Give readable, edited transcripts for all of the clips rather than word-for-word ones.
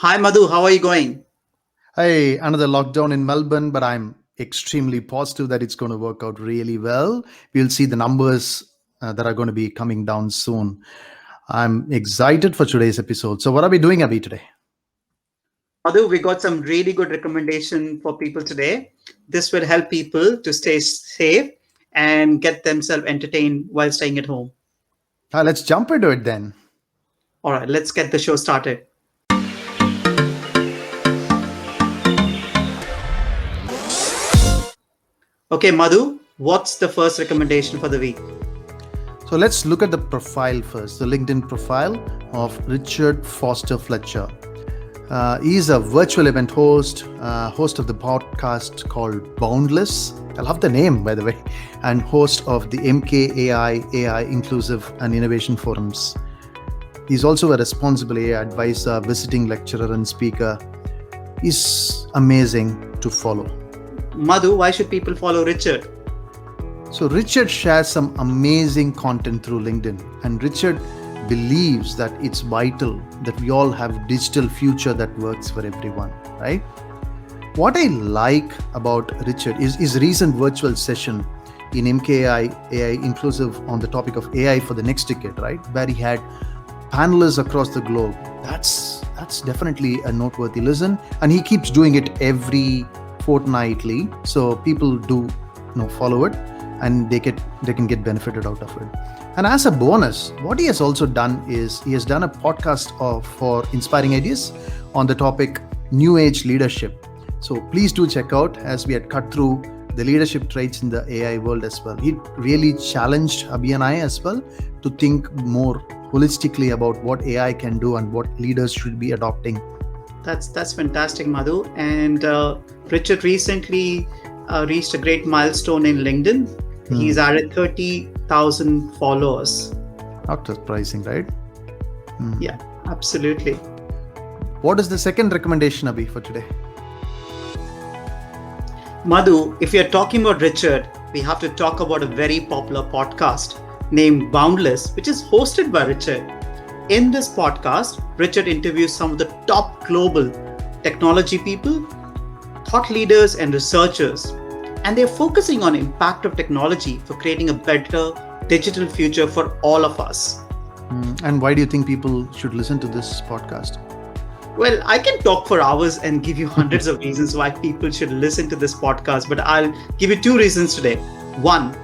Hi Madhu, how are you going? Hey, another lockdown in Melbourne, but I'm extremely positive that it's going to work out really well. We'll see the numbers that are going to be coming down soon. I'm excited for today's episode. So, what are we doing, Abhi, today? Madhu, we got some really good recommendation for people today. This will help people to stay safe and get themselves entertained while staying at home. Let's jump into it then. All right, let's get the show started. Okay, Madhu, what's the first recommendation for the week? So, let's look at the profile first, the LinkedIn profile of Richard Foster Fletcher. He's a virtual event host, host of the podcast called Boundless. I love the name, by the way, and host of the MKAI AI Inclusive and Innovation Forums. He's also a responsible AI advisor, visiting lecturer, and speaker. He's amazing to follow. Madhu, why should people follow Richard? So, Richard shares some amazing content through LinkedIn, and Richard believes that it's vital that we all have a digital future that works for everyone, right? What I like about Richard is his recent virtual session in MKI AI Inclusive on the topic of AI for the next decade, right? Where he had panelists across the globe. That's definitely a noteworthy listen, and he keeps doing it every fortnightly, so people do follow it, and they can get benefited out of it. And as a bonus, what he has also done is he has done a podcast for inspiring ideas on the topic new age leadership. So please do check out, as we had cut through the leadership traits in the AI world as well. He really challenged Abhi and I as well to think more holistically about what AI can do and what leaders should be adopting. That's fantastic, Madhu. And Richard recently reached a great milestone in LinkedIn. He's added 30,000 followers. Not surprising, right? Yeah, absolutely. What is the second recommendation, Abhi, for today? Madhu, if you're talking about Richard, we have to talk about a very popular podcast named Boundless, which is hosted by Richard. In this podcast, Richard interviews some of the top global technology people, thought leaders, and researchers. And they're focusing on impact of technology for creating a better digital future for all of us. And why do you think people should listen to this podcast? Well, I can talk for hours and give you hundreds of reasons why people should listen to this podcast, but I'll give you two reasons today. One,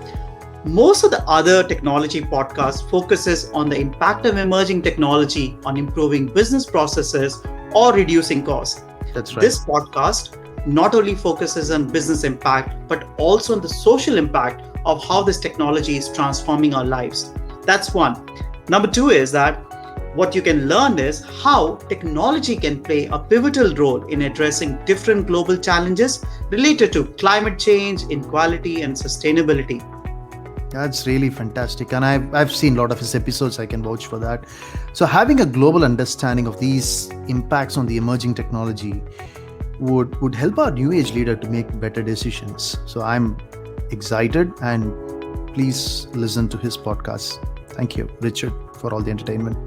most of the other technology podcasts focuses on the impact of emerging technology on improving business processes or reducing costs. That's right. This podcast not only focuses on business impact, but also on the social impact of how this technology is transforming our lives. That's one. Number two is that what you can learn is how technology can play a pivotal role in addressing different global challenges related to climate change, inequality, and sustainability. That's really fantastic. And I've seen a lot of his episodes. I can vouch for that. So having a global understanding of these impacts on the emerging technology would help our new age leader to make better decisions. So I'm excited, and please listen to his podcast. Thank you, Richard, for all the entertainment.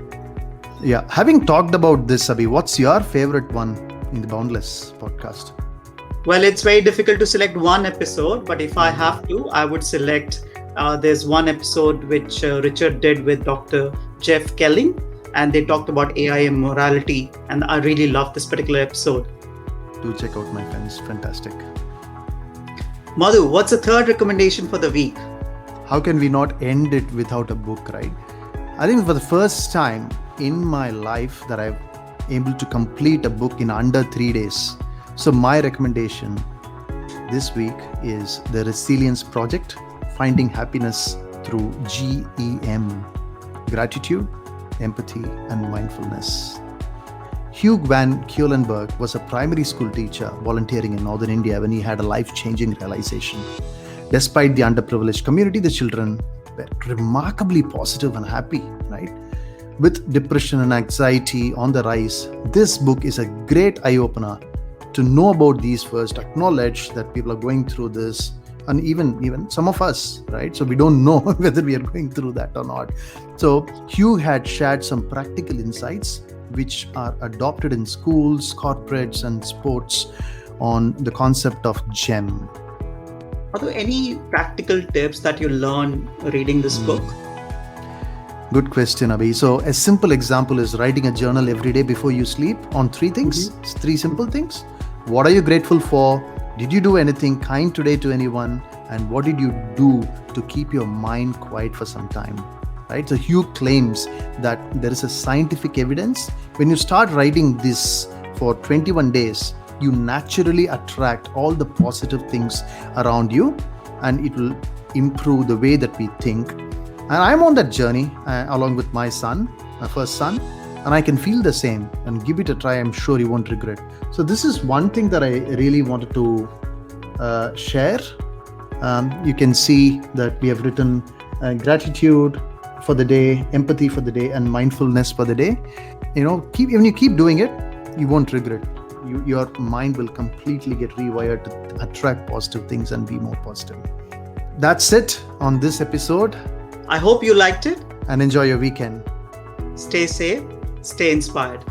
Yeah, having talked about this, Abhi, what's your favorite one in the Boundless podcast? Well, it's very difficult to select one episode, but if I have to, I would select there's one episode which Richard did with Dr. Jeff Kelling, and they talked about AI and morality, and I really love this particular episode. Do check out, my friends. Fantastic. Madhu, what's the third recommendation for the week? How can we not end it without a book, right? I think for the first time in my life that I'm able to complete a book in under 3 days. So my recommendation this week is The Resilience Project, Finding Happiness Through GEM, Gratitude, Empathy, and Mindfulness. Hugh Van Keulenberg was a primary school teacher volunteering in Northern India when he had a life-changing realization. Despite the underprivileged community, the children were remarkably positive and happy, right? With depression and anxiety on the rise, this book is a great eye-opener to know about these first, acknowledge that people are going through this, and even some of us, right? So we don't know whether we are going through that or not. So Hugh had shared some practical insights which are adopted in schools, corporates, and sports on the concept of GEM. Are there any practical tips that you learn reading this book? Good question, Abhi. So a simple example is writing a journal every day before you sleep on three things, three simple things. What are you grateful for? Did you do anything kind today to anyone? And what did you do to keep your mind quiet for some time? Right? So Hugh claims that there is a scientific evidence. When you start writing this for 21 days, you naturally attract all the positive things around you, and it will improve the way that we think. And I'm on that journey along with my son, my first son, and I can feel the same. And give it a try. I'm sure you won't regret. So this is one thing that I really wanted to share. You can see that we have written gratitude for the day, empathy for the day, and mindfulness for the day. When you keep doing it, you won't regret. Your mind will completely get rewired to attract positive things and be more positive. That's it on this episode. I hope you liked it. And enjoy your weekend. Stay safe, stay inspired.